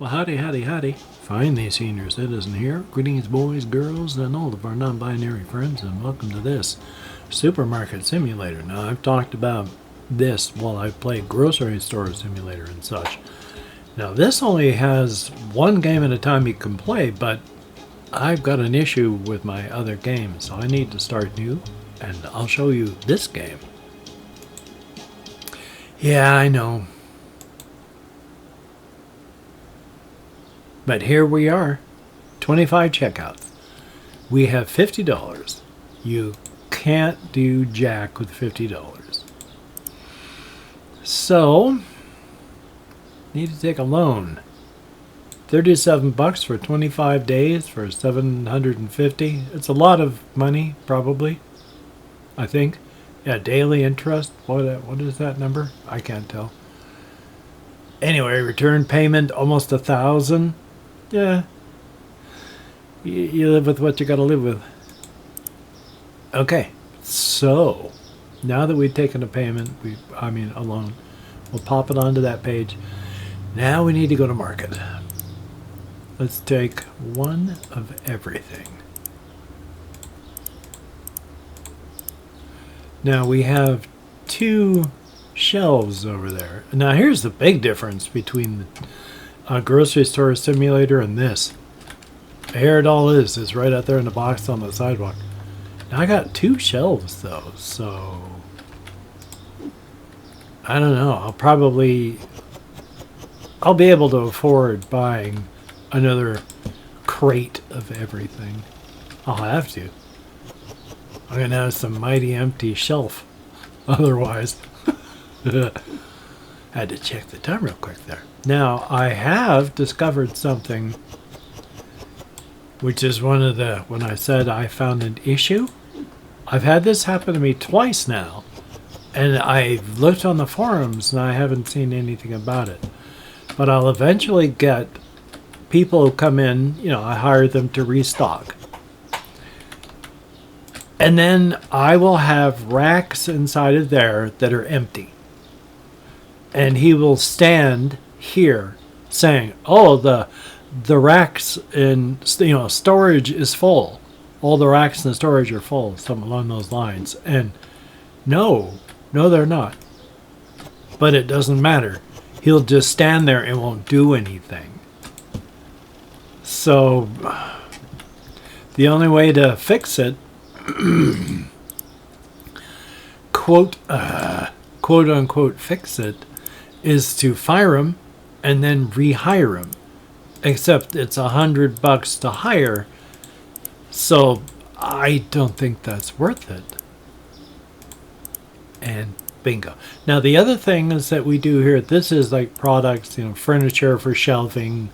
Well, howdy, howdy, howdy. Fine, these seniors citizen here. Greetings, boys, girls, and all of our non-binary friends, and welcome to this supermarket simulator. Now, I've talked about this while I've played grocery store simulator and such. Now, this only has one game at a time you can play, but I've got an issue with my other game, so I need to start new, and I'll show you this game. Yeah, I know. But here we are, 25 checkouts. We have $50. You can't do jack with $50. So, need to take a loan. $37 for 25 days for $750. It's a lot of money, probably. I think. Yeah, daily interest. What is that number? I can't tell. Anyway, return payment almost $1,000. Yeah. You live with what you got to live with. Okay. So, now that we've taken a payment, a loan, we'll pop it onto that page. Now we need to go to market. Let's take one of everything. Now we have two shelves over there. Now here's the big difference between the grocery store simulator and this. Here it all is right out there in the box on the sidewalk. Now I got two shelves though, so I don't know. I'll be able to afford buying another crate of everything. I'll have to. I'm gonna have some mighty empty shelf otherwise. Had to check the time real quick there. Now, I have discovered something, which is when I said I found an issue. I've had this happen to me twice now, and I've looked on the forums and I haven't seen anything about it. But I'll eventually get people who come in, I hire them to restock. And then I will have racks inside of there that are empty. And he will stand here saying, oh, the racks in storage is full. All the racks in the storage are full, something along those lines. And no, they're not. But it doesn't matter. He'll just stand there and won't do anything. So the only way to fix it, quote unquote fix it, is to fire him and then rehire him. Except it's $100 to hire, so I don't think that's worth it. And bingo. Now the other thing is that we do here, this is like products, furniture for shelving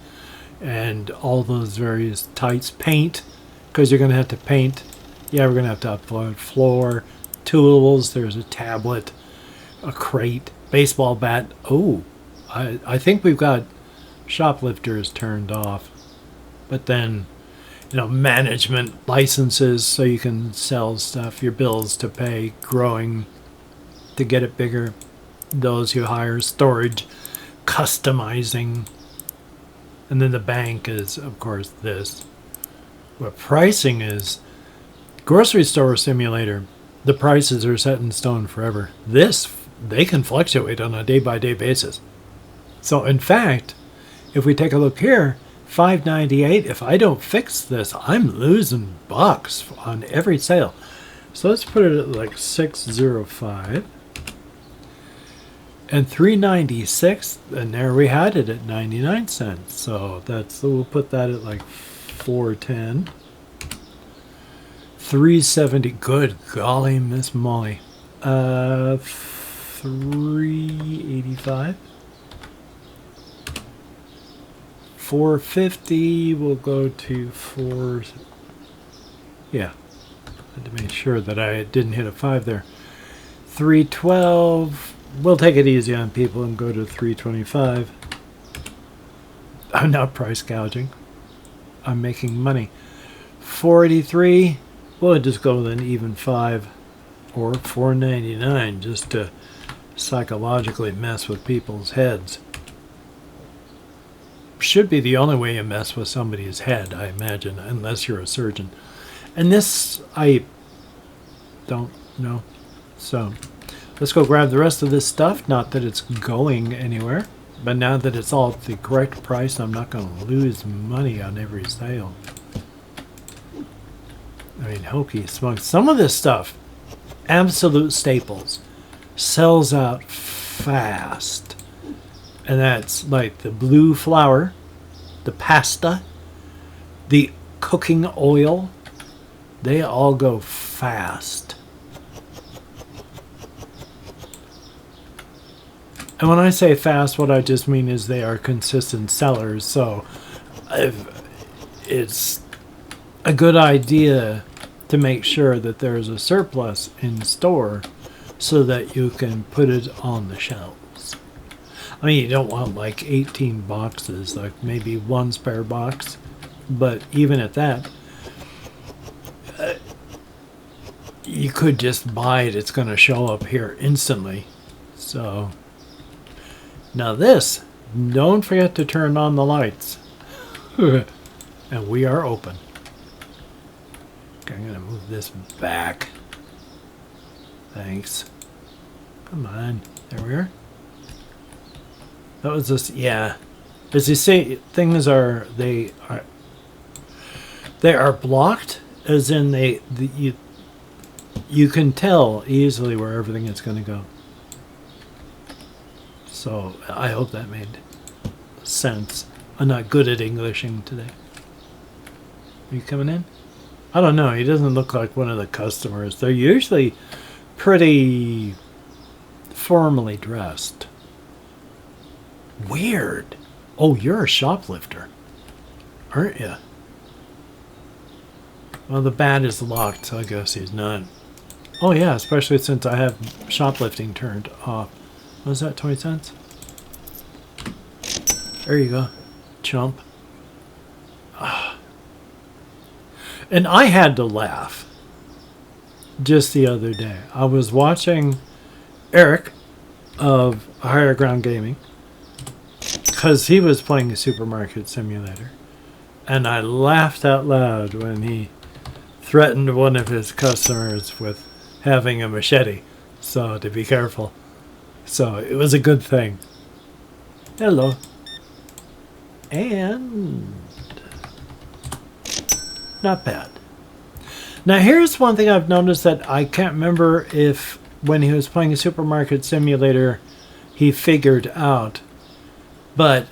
and all those various types. Paint, because you're going to have to paint. Yeah, we're going to have to upload floor, tools, there's a tablet, a crate, baseball bat. Oh, I think we've got shoplifters turned off. But then, management licenses so you can sell stuff, your bills to pay, growing to get it bigger, those you hire, storage, customizing. And then the bank is, of course, this. What pricing is, grocery store simulator, the prices are set in stone forever. This, they can fluctuate on a day-by-day basis. So, in fact, if we take a look here, $5.98, if I don't fix this, I'm losing bucks on every sale. So let's put it at like $6.05. And $3.96, and there we had it at 99 cents. So we'll put that at like $4.10. $3.70. Good golly, Miss Molly. $3.85. $4.50. We'll go to $4. Yeah, I had to make sure that I didn't hit a 5 there. $3.12. We'll take it easy on people and go to $3.25. I'm not price gouging. I'm making money. $4.83. We'll just go with an even 5 or $4.99 just to psychologically mess with people's heads. should be the only way you mess with somebody's head, I imagine, unless you're a surgeon. And this, I don't know. So, let's go grab the rest of this stuff. Not that it's going anywhere, but now that it's all at the correct price, I'm not going to lose money on every sale. I mean, hokey smokes. Some of this stuff, absolute staples, sells out fast. And that's like the blue flour, the pasta, the cooking oil. They all go fast. And when I say fast, what I just mean is they are consistent sellers. So it's a good idea to make sure that there's a surplus in store so that you can put it on the shelves. I mean, you don't want like 18 boxes, like maybe one spare box. But even at that, you could just buy it. It's going to show up here instantly. So, now this, don't forget to turn on the lights. And we are open. Okay, I'm going to move this back. Thanks. Come on. There we are. That was just, yeah. As you see, things are, they are blocked, as in you can tell easily where everything is going to go. So I hope that made sense. I'm not good at Englishing today. Are you coming in? I don't know. He doesn't look like one of the customers. They're usually pretty formally dressed. Weird. Oh, you're a shoplifter, aren't you? Well, the bat is locked, so I guess he's not. Oh yeah, especially since I have shoplifting turned off. What was that, 20 cents? There you go, chump. And I had to laugh just the other day. I was watching Eric of Higher Ground Gaming, because he was playing a supermarket simulator, and I laughed out loud when he threatened one of his customers with having a machete, so to be careful. So it was a good thing. Hello. And not bad. Now here's one thing I've noticed that I can't remember if when he was playing a supermarket simulator he figured out. But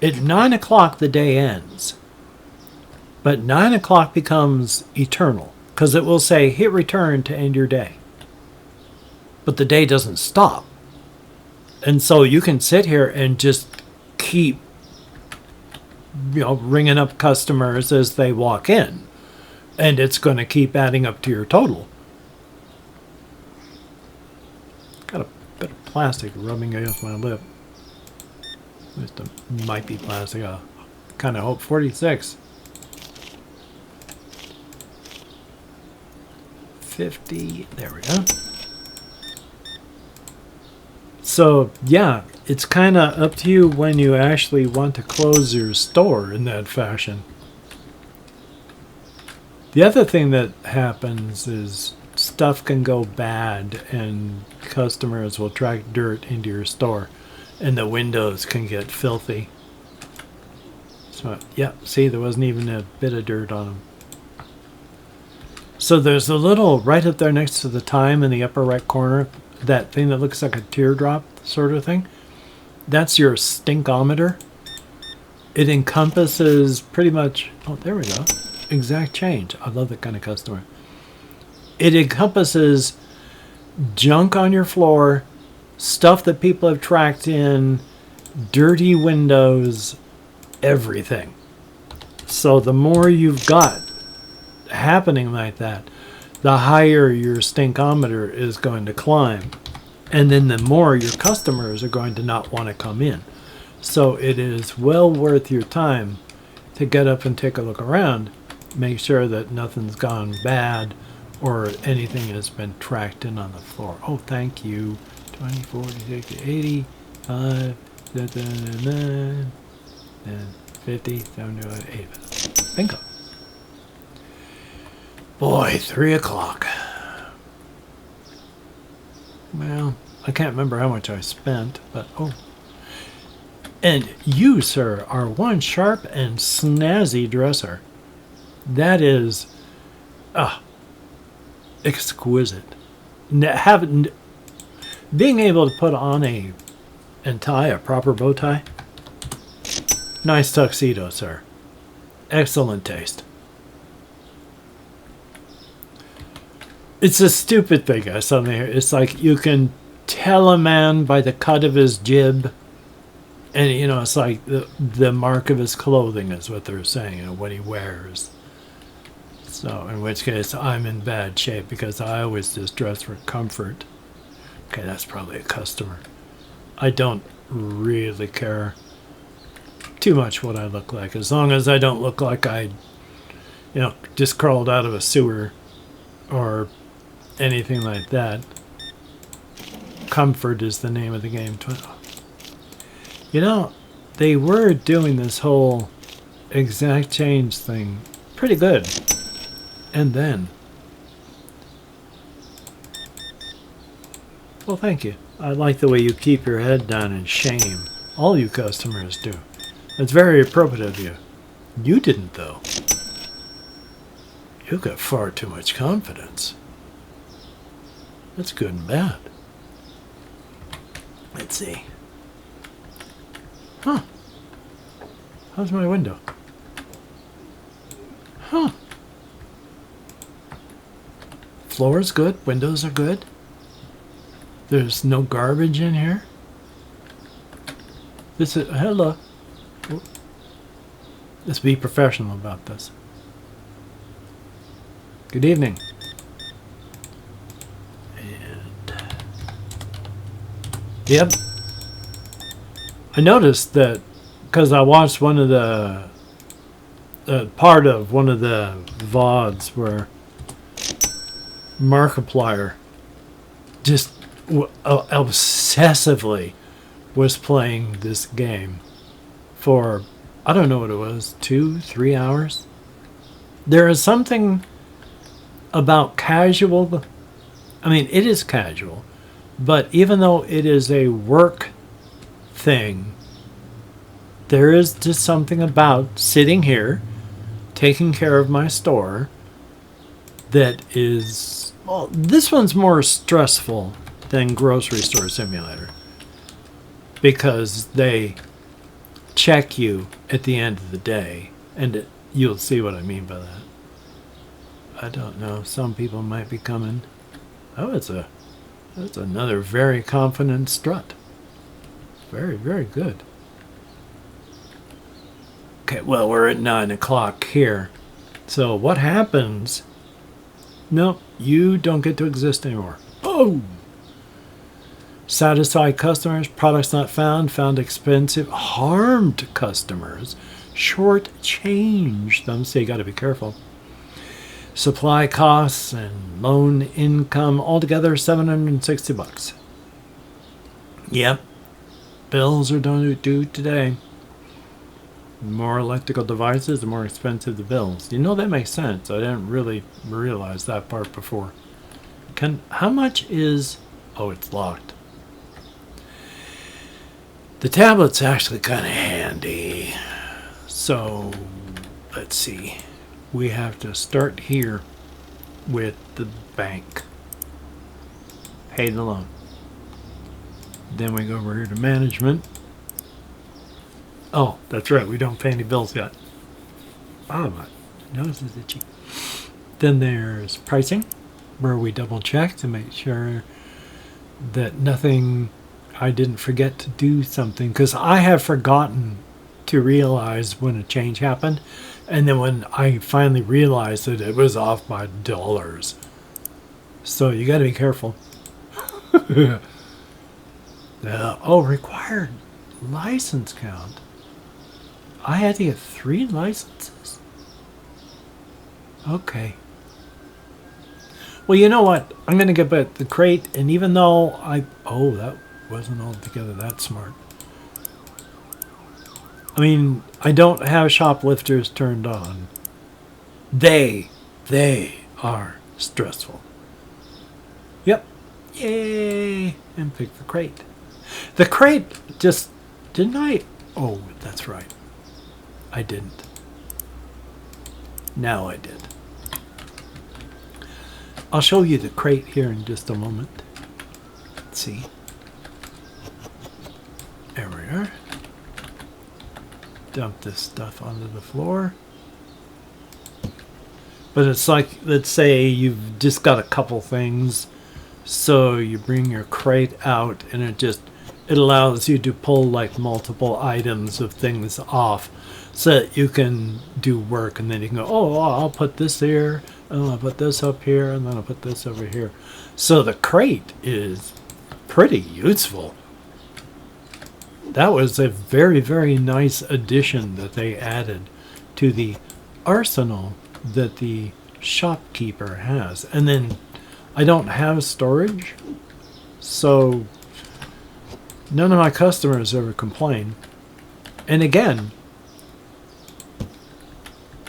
at 9 o'clock the day ends. But 9 o'clock becomes eternal, because it will say hit return to end your day. But the day doesn't stop. And so you can sit here and just keep, ringing up customers as they walk in. And it's going to keep adding up to your total. Got a bit of plastic rubbing against my lip. It might be plastic. I kind of hope. 46. 50. There we go. So, yeah, it's kind of up to you when you actually want to close your store in that fashion. The other thing that happens is stuff can go bad and customers will track dirt into your store. And the windows can get filthy. So, yeah, see, there wasn't even a bit of dirt on them. So there's a little, right up there next to the time in the upper right corner, that thing that looks like a teardrop sort of thing. That's your stinkometer. It encompasses pretty much, oh, there we go, exact change. I love that kind of customer. It encompasses junk on your floor, stuff that people have tracked in, dirty windows, everything. So the more you've got happening like that, the higher your stinkometer is going to climb. And then the more your customers are going to not want to come in. So it is well worth your time to get up and take a look around. Make sure that nothing's gone bad or anything has been tracked in on the floor. Oh, thank you. 20, 40, 60, 80, 5, 10, 50, 75, 80. Bingo. Boy, 3 o'clock. Well, I can't remember how much I spent, but oh. And you, sir, are one sharp and snazzy dresser. That is, exquisite. Being able to put on and tie a proper bow tie. Nice tuxedo, sir. Excellent taste. It's a stupid thing I saw here. It's like you can tell a man by the cut of his jib, and it's like the mark of his clothing is what they're saying, what he wears. So in which case I'm in bad shape because I always just dress for comfort. Okay, that's probably a customer. I don't really care too much what I look like, as long as I don't look like I just crawled out of a sewer or anything like that. Comfort is the name of the game. They were doing this whole exact change thing pretty good. And then, well, thank you. I like the way you keep your head down in shame. All you customers do. It's very appropriate of you. You didn't, though. You've got far too much confidence. That's good and bad. Let's see. Huh. How's my window? Huh. Floor's good. Windows are good. There's no garbage in here. This is... Hello. Let's be professional about this. Good evening. And... Yep. I noticed that because I watched one of the... part of one of the VODs where Markiplier just obsessively was playing this game for, I don't know what it was, 2-3 hours. There is something about casual, I mean, it is casual, but even though it is a work thing, there is just something about sitting here, taking care of my store, that is, well, this one's more stressful than Grocery Store Simulator, because they check you at the end of the day, and you'll see what I mean by that. I don't know, some people might be coming. Oh, that's another very confident strut. Very, very good. Okay, well, we're at 9 o'clock here. So what happens? Nope, you don't get to exist anymore. Oh! Satisfied customers, products not found, found expensive, harmed customers, short-change them, so you got to be careful. Supply costs and loan income, altogether $760. Yep, bills are due today. The more electrical devices, the more expensive the bills. That makes sense. I didn't really realize that part before. How much is... Oh, it's locked. The tablet's actually kind of handy. So, let's see. We have to start here with the bank. Pay the loan. Then we go over here to management. Oh, that's right. We don't pay any bills yet. Oh, my nose is itchy. Then there's pricing, where we double check to make sure that nothing... I didn't forget to do something, because I have forgotten to realize when a change happened, and then when I finally realized that it was off by dollars. So you got to be careful. Required license count. I had to get 3 licenses. Okay. Well, you know what? I'm going to get back the crate, and even though that wasn't altogether that smart. I mean, I don't have shoplifters turned on. They are stressful. Yep. Yay. And pick the crate. The crate just, didn't I? Oh, that's right. I didn't. Now I did. I'll show you the crate here in just a moment. Let's see. There we are. Dump this stuff onto the floor. But it's like, let's say you've just got a couple things. So you bring your crate out and it allows you to pull like multiple items of things off so that you can do work, and then you can go, oh, I'll put this here, and I'll put this up here, and then I'll put this over here. So the crate is pretty useful. That was a very, very nice addition that they added to the arsenal that the shopkeeper has. And then I don't have storage, so none of my customers ever complain. And again,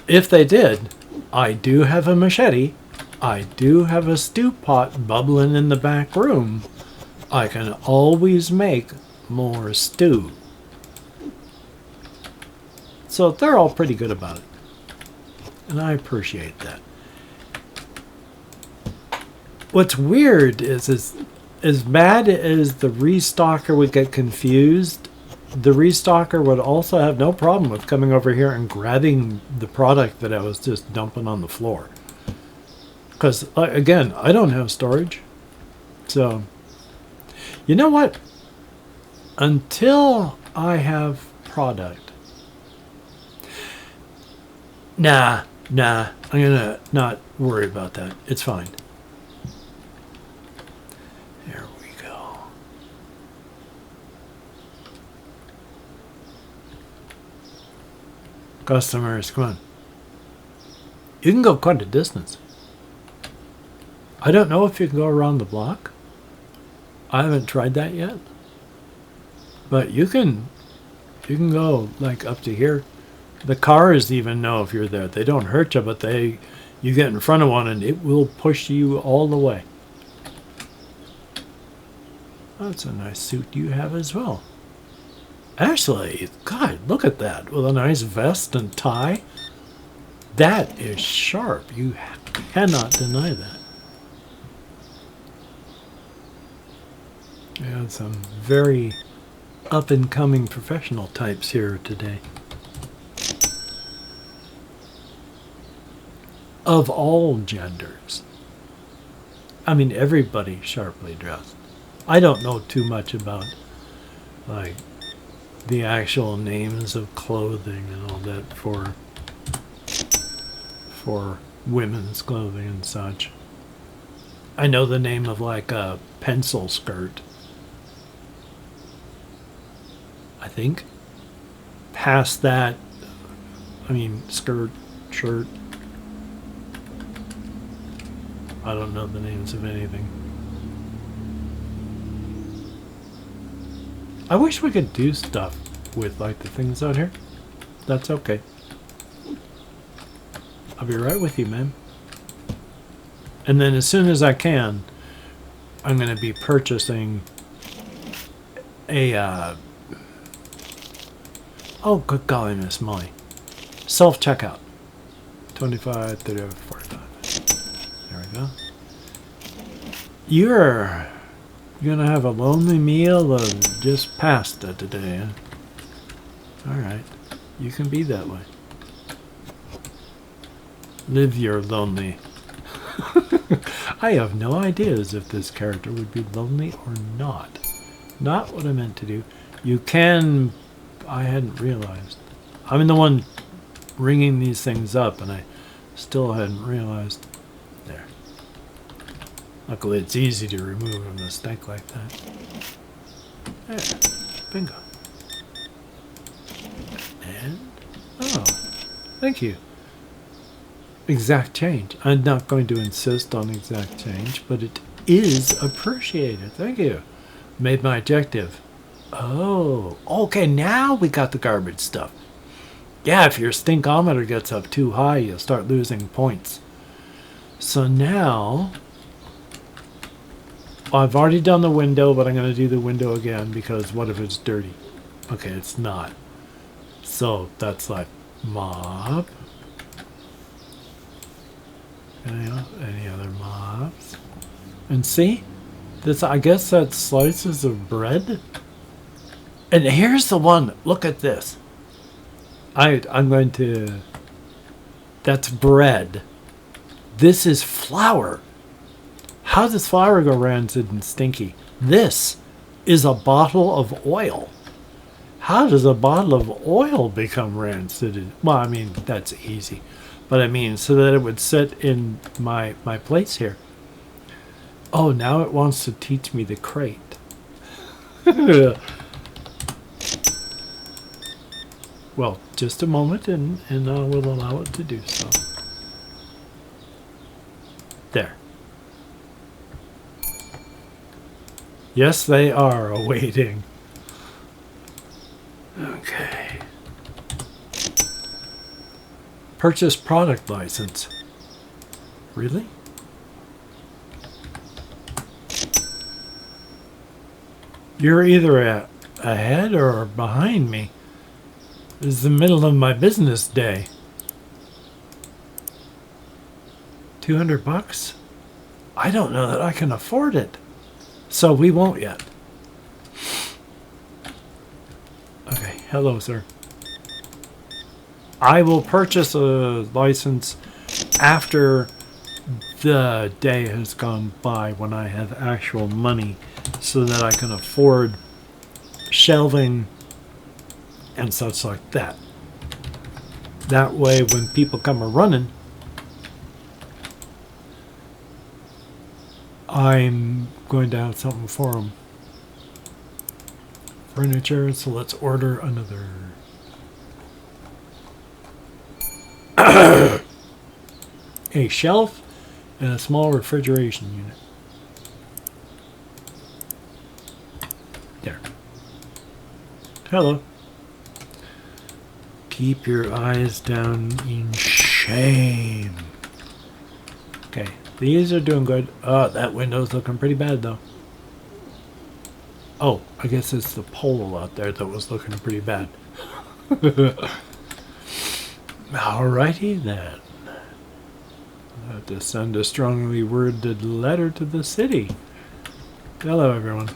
if they did, I do have a machete. I do have a stew pot bubbling in the back room. I can always make more stew. So they're all pretty good about it. And I appreciate that. What's weird is as bad as the restocker would get confused, the restocker would also have no problem with coming over here and grabbing the product that I was just dumping on the floor. Because, again, I don't have storage. So, you know what? Until I have product. Nah, I'm going to not worry about that. It's fine. There we go. Customers, come on. You can go quite a distance. I don't know if you can go around the block. I haven't tried that yet. But you can go like up to here. The cars even know if you're there. They don't hurt you, but you get in front of one and it will push you all the way. That's a nice suit you have as well. Actually, God, look at that. With a nice vest and tie. That is sharp. You cannot deny that. We have some very up-and-coming professional types here today. Of all genders. I mean, everybody sharply dressed. I don't know too much about, like, the actual names of clothing and all that for women's clothing and such. I know the name of, like, a pencil skirt. I think. Past that, I mean, skirt, shirt. I don't know the names of anything. I wish we could do stuff with, like, the things out here. That's okay. I'll be right with you, man. And then as soon as I can, I'm going to be purchasing a, oh, good golly, Miss Molly. Self-checkout. 25, 30, 45. There we go. You're gonna have a lonely meal of just pasta today, huh? Alright. You can be that way. Live your lonely. I have no ideas if this character would be lonely or not. Not what I meant to do. You can... I hadn't realized. I'm the one ringing these things up, and I still hadn't realized. There. Luckily, it's easy to remove a mistake like that. There. Bingo. And... oh. Thank you. Exact change. I'm not going to insist on exact change, but it is appreciated. Thank you. Made my objective. Oh, okay, now we got the garbage stuff. Yeah, if your stinkometer gets up too high, you'll start losing points. So now, I've already done the window, but I'm going to do the window again because what if it's dirty? Okay, it's not. So that's like mop. Any other mops? And see, this, I guess that's slices of bread. And here's the one. Look at this. I'm going to. That's bread. This is flour. How does flour go rancid and stinky? This is a bottle of oil. How does a bottle of oil become rancid? Well, I mean, that's easy. But I mean, so that it would sit in my place here. Oh, now it wants to teach me the crate. Well, just a moment, and I will allow it to do so. There. Yes, they are awaiting. Okay. Purchase product license. Really? You're either ahead or behind me. This is the middle of my business day. $200? I don't know that I can afford it. So we won't yet. Okay, hello, sir. I will purchase a license after the day has gone by when I have actual money so that I can afford shelving and such like that. That way when people come a-running, I'm going to have something for them. Furniture, so let's order another. A shelf and a small refrigeration unit. There. Hello. Keep your eyes down in shame. Okay, these are doing good. Oh, that window's looking pretty bad though. Oh, I guess it's the pole out there that was looking pretty bad. Alrighty then. I have to send a strongly worded letter to the city. Hello, everyone.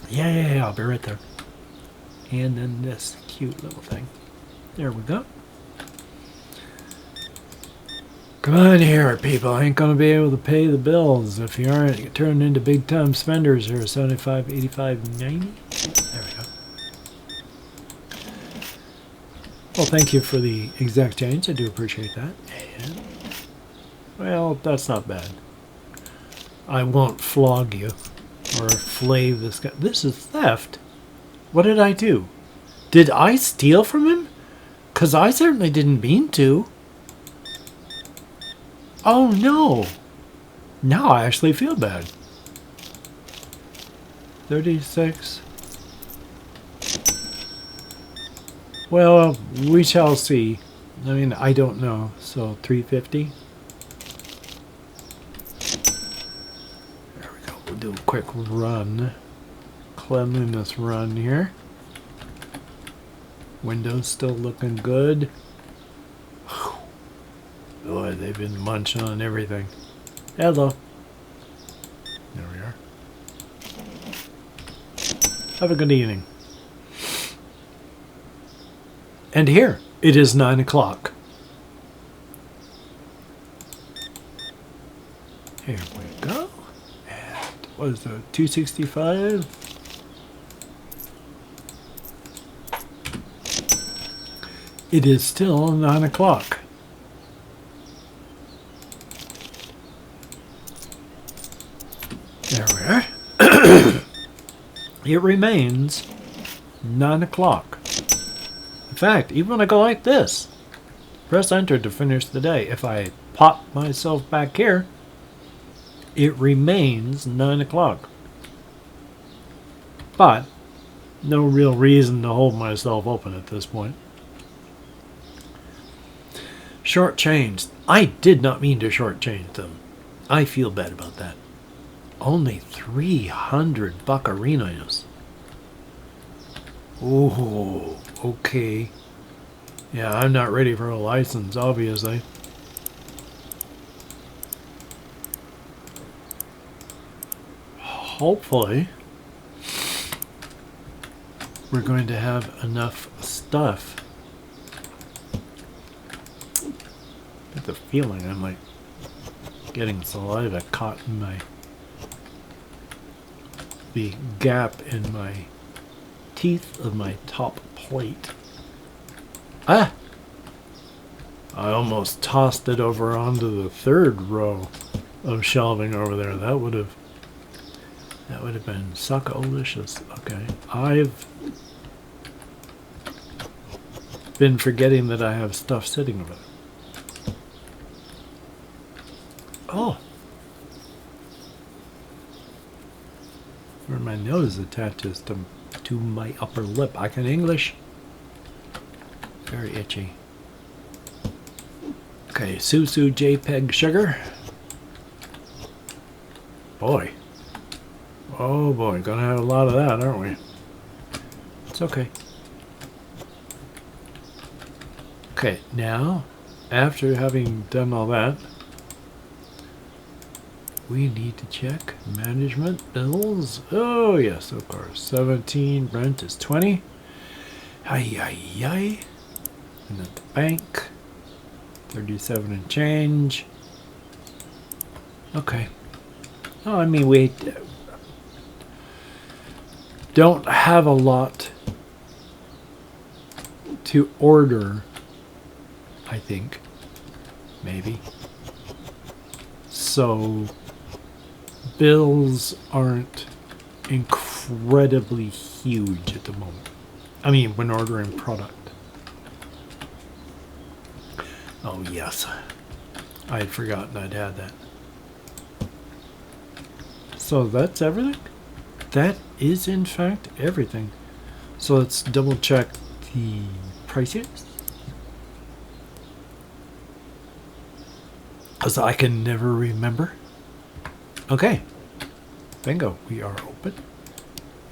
Yeah, I'll be right there. And then this cute little thing. There we go. Come on here, people. I ain't gonna be able to pay the bills if you aren't turning into big time spenders here. 75, 85, 90. There we go. Well, thank you for the exact change. I do appreciate that. And, well, that's not bad. I won't flog you or flay this guy. This is theft. What did I do? Did I steal from him? Because I certainly didn't mean to. Oh, no. Now I actually feel bad. 36. Well, we shall see. I mean, I don't know. So, 350. There we go. We'll do a quick run. Cleanliness run here. Windows still looking good. Boy, they've been munching on everything. Hello. There we are. Have a good evening. And here, it is 9 o'clock. Here we go. And what is it, 265? It is still 9 o'clock. There we are. It remains 9 o'clock. In fact, even when I go like this, press enter to finish the day. If I pop myself back here, it remains 9 o'clock. But no real reason to hold myself open at this point. Shortchanged. I did not mean to shortchange them. I feel bad about that. Only 300 buccarinos. Oh, okay. Yeah, I'm not ready for a license, obviously. Hopefully, we're going to have enough stuff. I get the feeling I'm like getting saliva caught in the gap in my teeth of my top plate. Ah! I almost tossed it over onto the third row of shelving over there. That would have been suckalicious. Okay. I've been forgetting that I have stuff sitting over there. Oh. Where my nose attaches to my upper lip. I can English. Very itchy. Okay, Susu JPEG sugar. Boy. Oh boy, gonna have a lot of that, aren't we? It's okay. Okay, now, after having done all that, we need to check management bills. Oh yes, of course. 17, rent is 20. Ay. And at the bank, 37 and change. Okay. Oh, I mean, we don't have a lot to order, I think. Maybe. So, bills aren't incredibly huge at the moment. I mean, when ordering product. Oh, yes. I had forgotten I'd had that. So that's everything? That is, in fact, everything. So let's double check the prices. Because I can never remember. Okay. Bingo. We are open.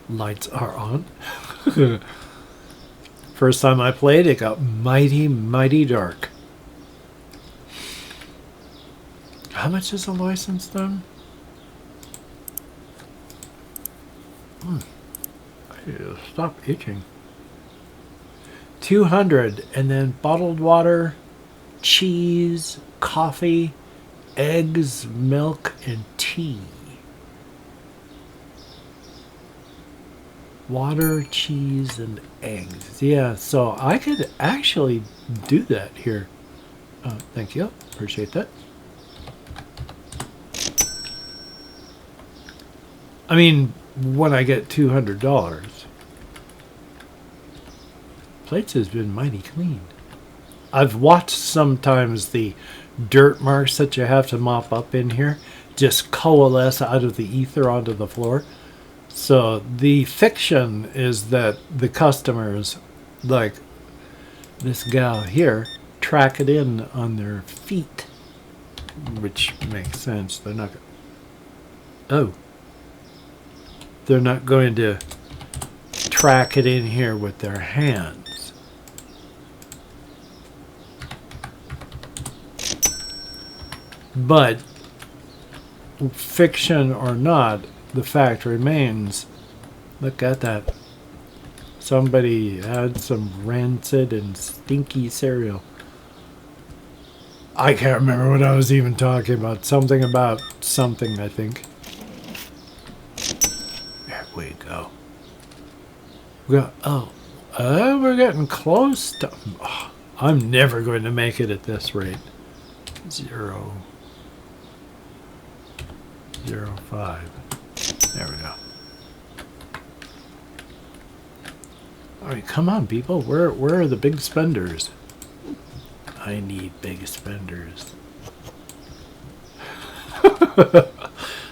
Lights are on. First time I played, it got mighty, mighty dark. How much is a license then? Stop itching. 200, and then bottled water, cheese, coffee, eggs, milk, and tea. Water, cheese, and eggs. Yeah, so I could actually do that here. Thank you. Appreciate that. I mean, when I get $200, plates has been mighty clean. I've watched sometimes the dirt marks that you have to mop up in here just coalesce out of the ether onto the floor. So the fiction is that the customers, like this gal here, track it in on their feet, which makes sense. They're not. Oh. They're not going to track it in here with their hands. But fiction or not, the fact remains, look at that. Somebody had some rancid and stinky cereal. I can't remember what I was even talking about. Something about something, I think. We go. We're getting close to. Oh, I'm never going to make it at this rate. 0, 0, 5. There we go. All right, come on, people. Where are the big spenders? I need big spenders.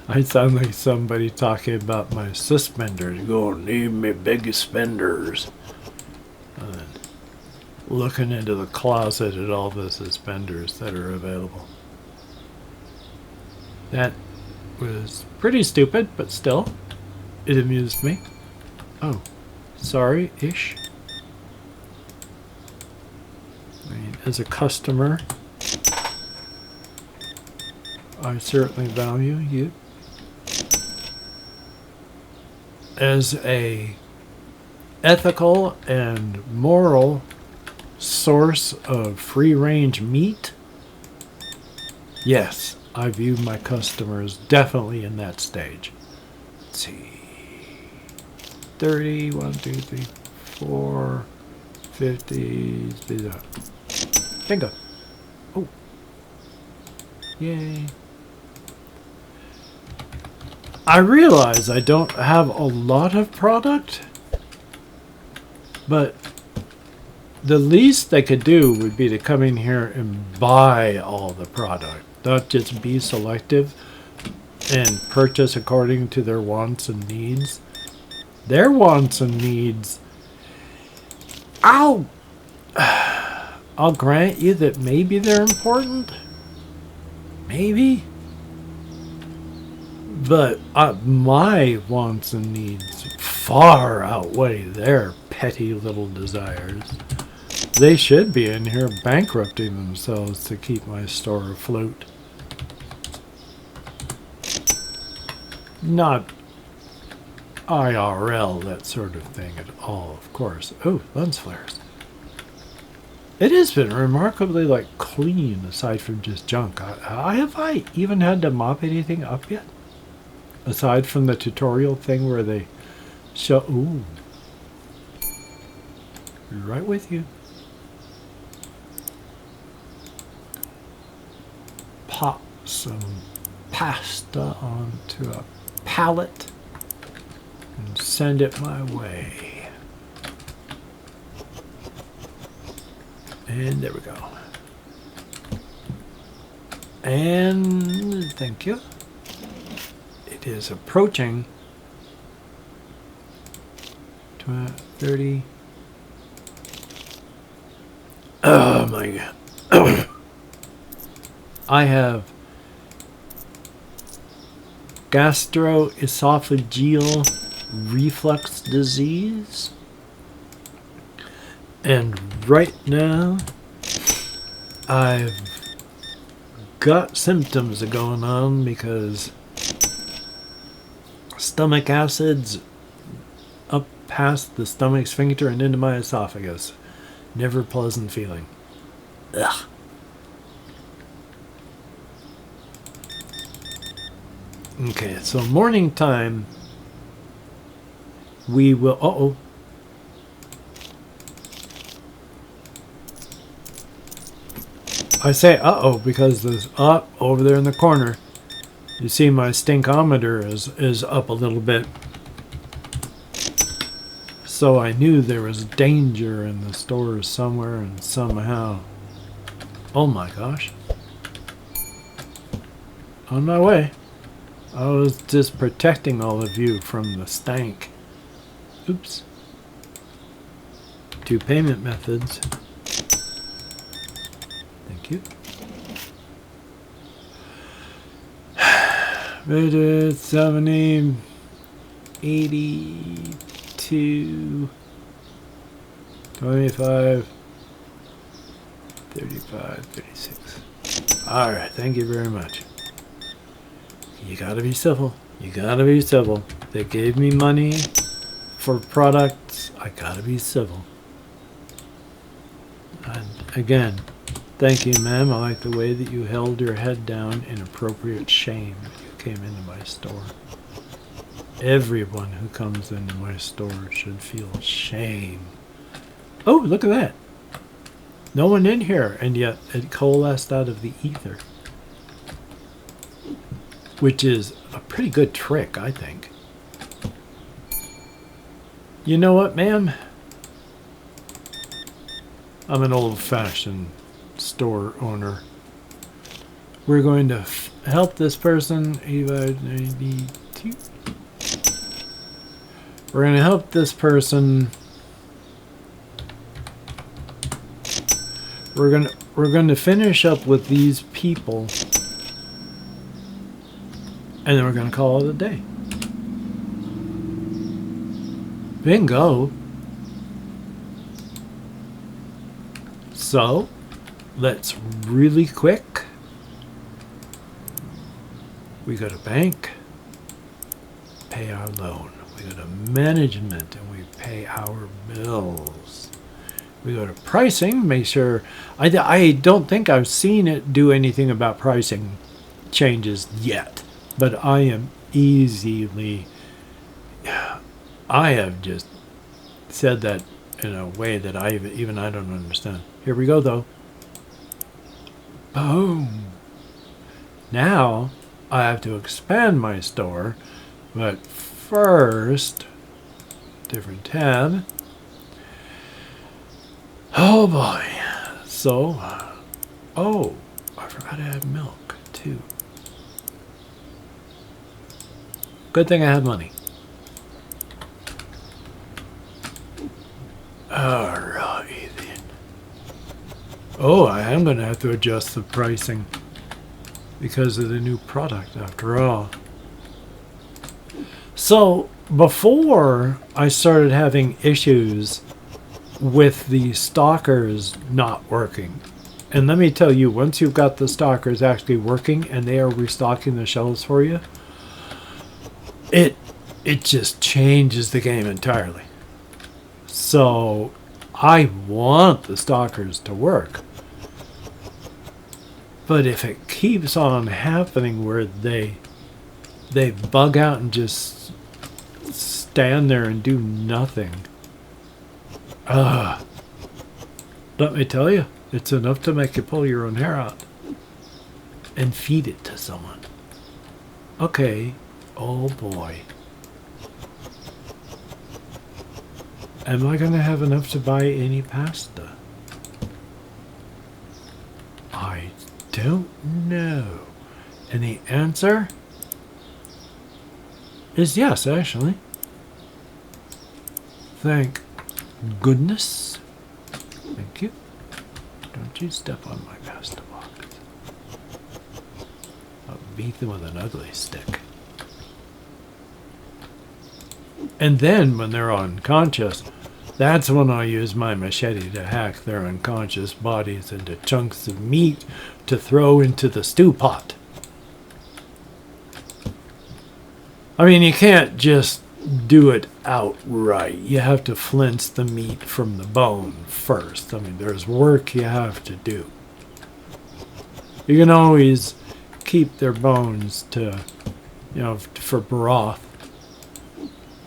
I sound like somebody talking about my suspenders. Gonna need me big suspenders. Looking into the closet at all the suspenders that are available. That was pretty stupid, but still, it amused me. Oh, sorry-ish. I mean, as a customer, I certainly value you. As a ethical and moral source of free-range meat, yes, I view my customers definitely in that stage. Let's see. 30, 1, 2, 3, 4, 50. Bingo. Oh. Yay. I realize I don't have a lot of product, but the least they could do would be to come in here and buy all the product, not just be selective and purchase according to their wants and needs. Their wants and needs, I'll grant you that maybe they're important, maybe, but my wants and needs far outweigh their petty little desires. They should be in here bankrupting themselves to keep my store afloat. Not IRL, that sort of thing at all, of course. Oh, lens flares. It has been remarkably, like, clean aside from just junk. Have I even had to mop anything up yet? Aside from the tutorial thing where they show... Ooh. Right with you. Pop some pasta onto a pallet and send it my way. And there we go. And thank you. It is approaching 30. Oh my God. I have gastroesophageal reflux disease, and right now I've got symptoms going on because stomach acids up past the stomach sphincter and into my esophagus. Never pleasant feeling. Ugh. Okay, so morning time, we will... Uh-oh. I say uh-oh because there's up over there in the corner. You see my stinkometer is up a little bit. So I knew there was danger in the stores somewhere and somehow. Oh my gosh. On my way. I was just protecting all of you from the stank. Oops. 2 payment methods. Thank you. 70, 82, 25, 35, 36. Alright, thank you very much. You gotta be civil. You gotta be civil. They gave me money for products. I gotta be civil. And again, thank you, ma'am. I like the way that you held your head down in appropriate shame when you came into my store. Everyone who comes into my store should feel shame. Oh, look at that. No one in here, and yet it coalesced out of the ether. Which is a pretty good trick, I think. You know what, ma'am? I'm an old-fashioned store owner. We're going to help this person. Eva 92. We're going to help this person. We're going to finish up with these people, and then we're going to call it a day. Bingo. So, let's really quick. We go to bank, pay our loan. We go to management, and we pay our bills. We go to pricing, make sure. I don't think I've seen it do anything about pricing changes yet, but I am easily. I have just said that in a way that I don't understand. Here we go, though. Boom. Now I have to expand my store, but first, different tab. Oh boy. So, oh, I forgot to add milk too. Good thing I had money. Alright then. Oh, I am going to have to adjust the pricing because of the new product after all. So, before I started having issues with the stalkers not working, and let me tell you, once you've got the stalkers actually working and they are restocking the shelves for you, it just changes the game entirely. So I want the stalkers to work, but if it keeps on happening where they bug out and just stand there and do nothing, let me tell you, it's enough to make you pull your own hair out and feed it to someone. Okay, oh boy. Am I going to have enough to buy any pasta? I don't know. And the answer is yes, actually. Thank goodness. Thank you. Don't you step on my pasta box. I'll beat them with an ugly stick. And then when they're unconscious, that's when I use my machete to hack their unconscious bodies into chunks of meat to throw into the stew pot. I mean, you can't just do it outright. You have to flinch the meat from the bone first. I mean, there's work you have to do. You can always keep their bones to, for broth.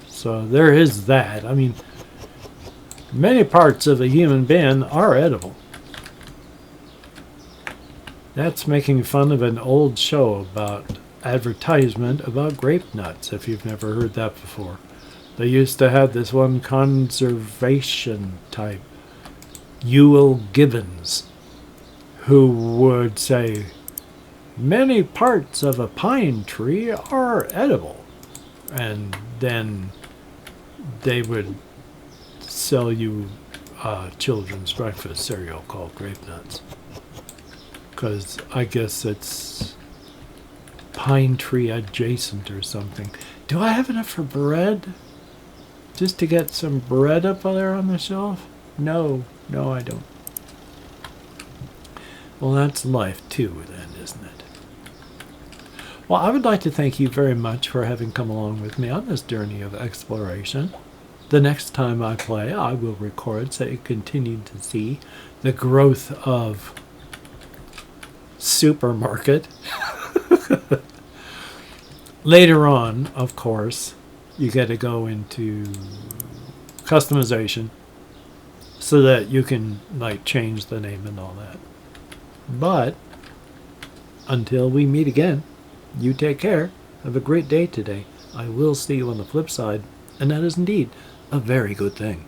So there is that. I mean, many parts of a human being are edible. That's making fun of an old show about advertisement about grape nuts, if you've never heard that before. They used to have this one conservation type, Ewell Gibbons, who would say, many parts of a pine tree are edible. And then they would sell you children's breakfast cereal called Grape Nuts. Because I guess it's pine tree adjacent or something. Do I have enough for bread? Just to get some bread up there on the shelf? No, I don't. Well, that's life too then, isn't it? Well, I would like to thank you very much for having come along with me on this journey of exploration. The next time I play, I will record so you continue to see the growth of Supermarket. Later on, of course, you get to go into customization so that you can change the name and all that. But until we meet again, you take care. Have a great day today. I will see you on the flip side, and that is indeed a very good thing.